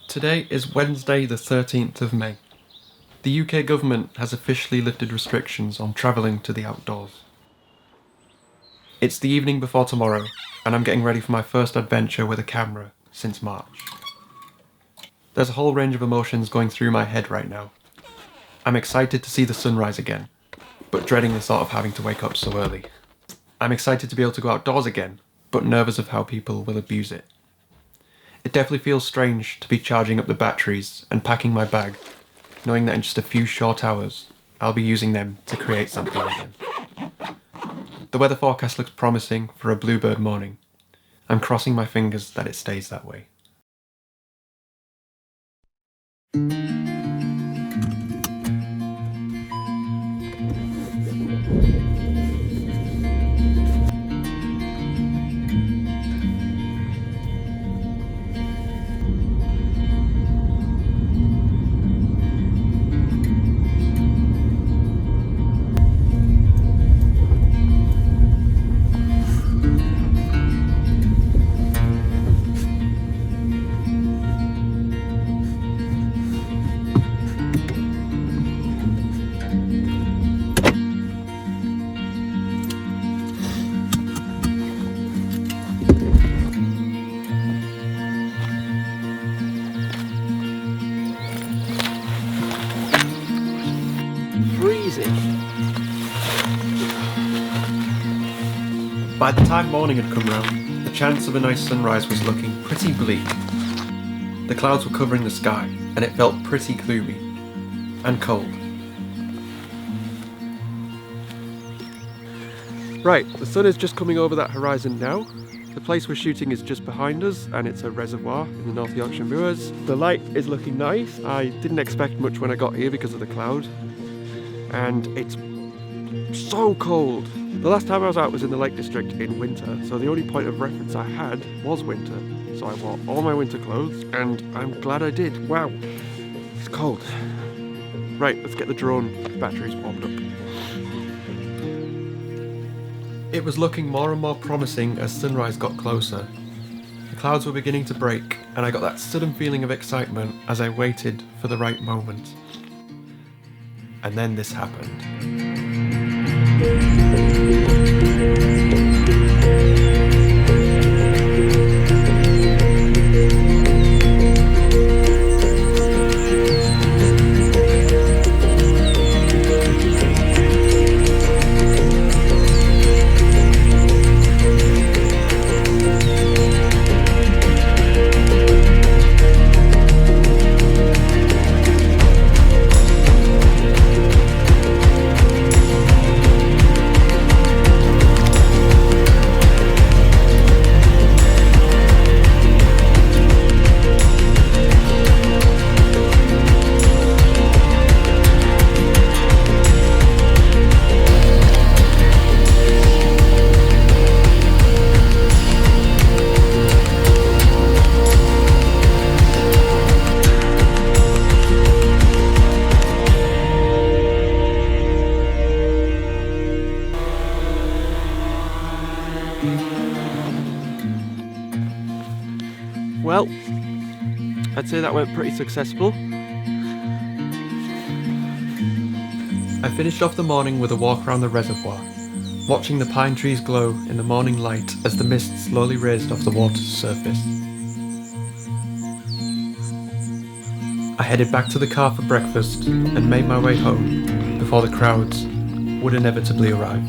Today is Wednesday the 13th of May. The UK government has officially lifted restrictions on travelling to the outdoors. It's the evening before tomorrow, and I'm getting ready for my first adventure with a camera since March. There's a whole range of emotions going through my head right now. I'm excited to see the sunrise again, but dreading the thought of having to wake up so early. I'm excited to be able to go outdoors again, but nervous of how people will abuse it. It definitely feels strange to be charging up the batteries and packing my bag, knowing that in just a few short hours, I'll be using them to create something again. The weather forecast looks promising for a bluebird morning. I'm crossing my fingers that it stays that way. By the time morning had come round, the chance of a nice sunrise was looking pretty bleak. The clouds were covering the sky, and it felt pretty gloomy and cold. Right, the sun is just coming over that horizon now. The place we're shooting is just behind us, and it's a reservoir in the North Yorkshire Moors. The light is looking nice. I didn't expect much when I got here because of the cloud, and it's so cold. The last time I was out was in the Lake District in winter, so the only point of reference I had was winter. So I wore all my winter clothes, and I'm glad I did. Wow, it's cold. Right, let's get the drone batteries warmed up. It was looking more and more promising as sunrise got closer. The clouds were beginning to break, and I got that sudden feeling of excitement as I waited for the right moment. And then this happened. Well, I'd say that went pretty successful. I finished off the morning with a walk around the reservoir, watching the pine trees glow in the morning light as the mist slowly raised off the water's surface. I headed back to the car for breakfast and made my way home before the crowds would inevitably arrive.